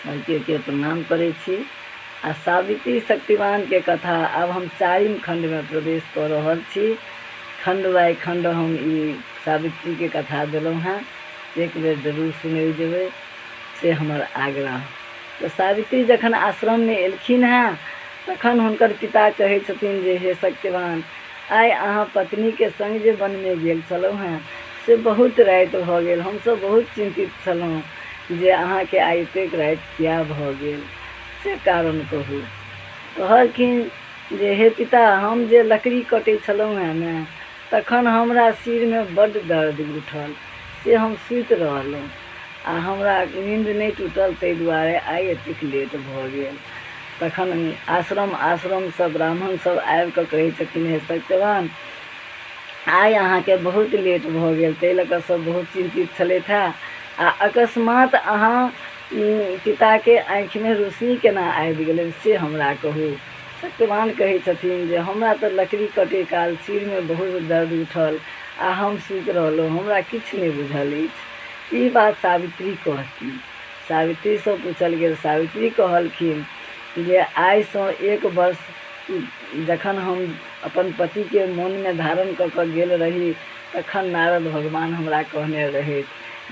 सबके प्रणाम करै छी। आ सावित्री शक्तिवान के कथा अब हम 4म खंड में प्रवेश कर रहल छी। खंड बाय खंड हम ई सावित्री के कथा देलहुँ हैं, एक बेर जरूर सुनै जेबै से हमर आग्रह। तो सावित्री जखन आश्रम में एलखिन हैं तखन हुनकर पिता कहै छथिन जे हे शक्तिवान, आइ अहाँ पत्नी के संग जे वन में गेल छलहुँ हैं से बहुत राति भऽ गेल। हमसब बहुत चिंतित छलहुँ जे अहाँ के आइ एतेक राति किया भऽ गेल, से कारण कहू। कहलखिन जे हे पिता, हम जे लकड़ी कटै छलहुँ हैं ने, तखन हमरा सिर में बड्ड दर्द उठल, से हम सुति रहलहुँ आ हमरा नींद नहीं टूटल, ताहि दुआरे आइ एतेक लेट भऽ गेल। तखन आश्रम सब ब्राह्मण सब आबि कऽ कहै छथिन हे सत्यवान, आइ अहाँके बहुत लेट भऽ गेल, ताहि लऽ कऽ सब बहुत चिंतित छलथि हैं। आ अकस्मात अहाँ पिता के आँखि में रोशनी केना आबि गेलनि से हमरा कहू। सत्यवान कहै छथिन जे हमरा तऽ लकड़ी कटे काल सिर में बहुत दर्द उठल आ हम सुति रहलहुँ, हमरा किछु नहीं बुझल अछि। ई बात सावित्री कहती। सावित्री से पूछल गेल। सावित्री कहलखिन जे आइ सँ 1 वर्ष जखन हम अपन पति के मन में धारण कऽ कऽ गेल रही, तखन नारद भगवान हमरा कहने रहथि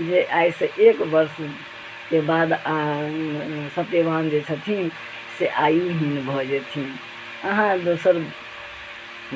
जे आइ से 1 वर्ष के बाद सत्यवान जे छथिन से आयुहीन भऽ जेथिन। अहाँ दोसर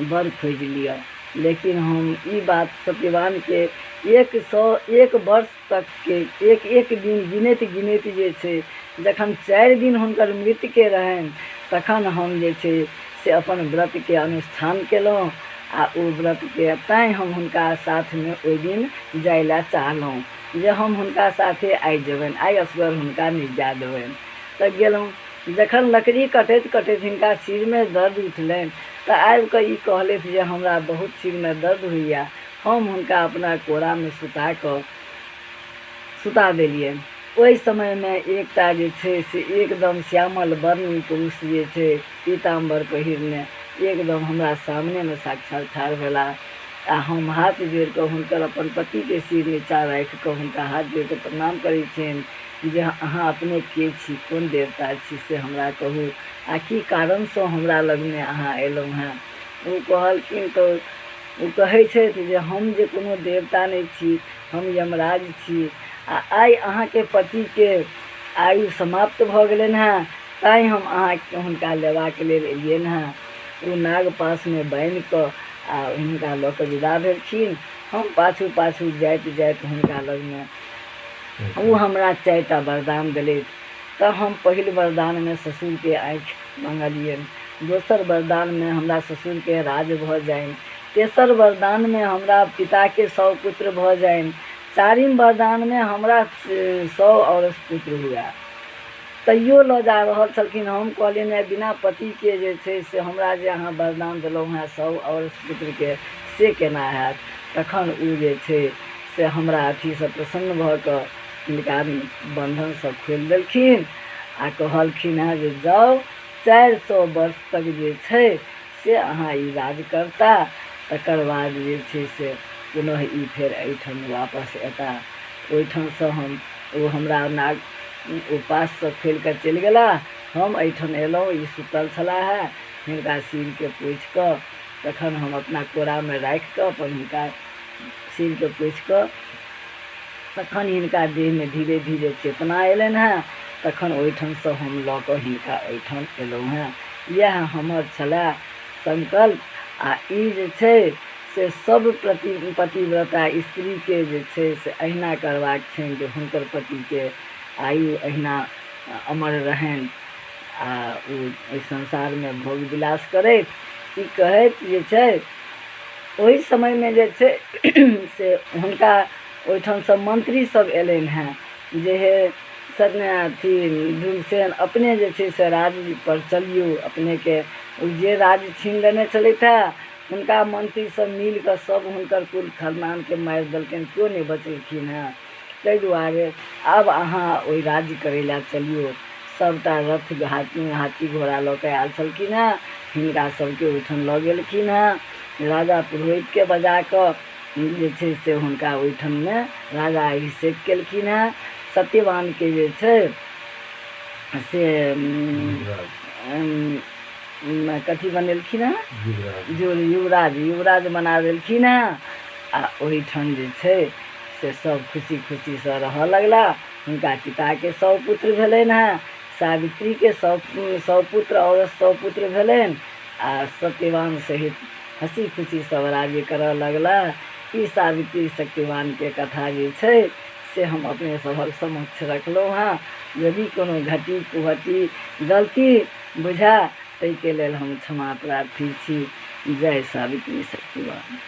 वर खोजि लिअ। लेकिन हम ई बात सत्यवान के 101 वर्ष तक के एक दिन गिनैत जे छै, जखन 4 दिन हुनकर मृत्यु के रहनि, तखन हम जे छै से अपन व्रत के अनुष्ठान केलहुँ। आ ओ व्रत के तैँ हम हुनका साथ में ओहि दिन जाय ला चाहलहुँ जे हम हुनका साथे आइ जेबनि, आइ असगर हुनका नहीं जा देबनि। तऽ गेलहुँ। जखन लकड़ी कटैत कटैत हिनका सिर में दर्द उठलनि तऽ आबि कऽ ई कहलथि जे हमरा बहुत सिर में दर्द होइया। हम हुनका अपना कोरा में सुता देलियनि। ओहि समय में एकटा जे छै से एकदम श्यामल वर्ण पुरुष जे छै, पीताम्बर पहिरने, एकदम हमरा सामने में साक्षात ठाढ़ भेला। आ हम हाथ जोड़ि कऽ हुनकर अपन पति के सिर नीचा राखि कऽ हुनका हाथ जोड़ि कऽ प्रणाम करै छियनि जे अहाँ अपने के छी, कोन देवता छी से हमरा कहू, आ की कारण सँ हमरा लग में अहाँ अयलहुँ हैं। ओ कहलखिन तऽ ओ कहै छथि जे हम जे कोनो देवता नहीं छी, हम यमराज छी। आ आइ अहाँ के पति के आयु समाप्त भऽ गेलनि हैं, तैँ हम अहाँ हुनका लेबाक लेल एलियनि हैं। ओ नाग पास में बान्हि कऽ आ हुनका लऽ कऽ विदा भेलखिन। हम पाछू पाछू जाइत जाइत हुनका लग में ओ हमरा 4टा वरदान देलथि। तऽ हम पहिल वरदान में ससुर के आँखि मंगलियनि, दोसर वरदान में हमरा ससुर के राज भऽ जाइन, तेसर वरदान में हमरा पिता के 100 पुत्र भऽ जाइन, 4म वरदान में हमरा 100 औरस पुत्र हुआ। तैयो लऽ जा रहल छलखिन। हम कहलियनि हैं बिना पति के जे छै से हमरा जे अहाँ वरदान देलहुँ हैं 100 औरस पुत्र के, से केना हैत। तखन ओ जे छै से हमरा अथी से प्रसन्न भऽ कऽ हिनका बंधन सब खोलि देलखिन आ कहलखिन हैं जे जाउ 400 वर्ष तक जे छै से अहाँ ई राज करता, तकर बाद जे छै से पुनः ई फेर एहिठाम वापस एता। ओहिठाम से हम ओ हमरा नाग उपास से खोलि कऽ चलि गेला। हम एहिठाम एलहुँ, ई सुतल छलाह है, हिनका सिर के पोछि कऽ तखन हम अपना कोरा में राखि कऽ अपन हिनका सिर के पोछि कऽ तखन हिनका देह में धीरे धीरे चेतना अयलनि हैं। तखन ओहिठाम से हम लऽ कऽ हिनका एहिठाम एलहुँ हैं। इएह हमर छलए संकल्प। आ ई जे छै से सब पतिव्रता स्त्री के जे छै से अहिना करबाक छनि जे हुनकर पति के आयु अहिना अमर रहनि आ ओ एहि संसार में भोग विलास करैत। ई कहैत जे छै ओहि समय में जे छै से हुनका ओहिठाम से मंत्री सब एलनि हैं जे हे भीमसेन अपने जे छै से राज पर चलियौ, अपने के जे राज छीन लेने छलथि हैं हुनका मंत्री सब मिल कऽ सब हुनकर कुल खानदान के मारि देलखिन, केओ नहीं बचलखिन हैं। ताहि दुआरे आब अहाँ ओहि राज्य करै ला चलियौ। सबटा रथ हाथी घोड़ा लऽ कऽ आयल छलखिन हैं, हिनका सबके ओहिठाम लऽ गेलखिन हैं। राजा पुरोहित के बजा कऽ जे छै से हुनका ओहिठाम में राजा अभिषेक केलखिन हैं। सत्यवान के जे छै से कथी बनेलखिन हँ, युवराज बना देलखिन हँ। आ ओहिठाम जे छै से सब खुशी खुशीसँ रहऽ लगला। हुनका पिताके 100 पुत्र भेलनि हँ, सावित्रीके 100 पुत्र, औरत 100 पुत्र भेलनि। आ सत्यवान सहित हँसी खुशी सब राज्य करऽ लगला। ई सावित्री सत्यवानके कथा जे छै से हम अपने सभक समक्ष रखलहुँ हँ। यदि कोनो घटी कुहटी गलती बुझा ताहिके लेल हम क्षमा प्रार्थी छी। जय सावित्री सत्यवान।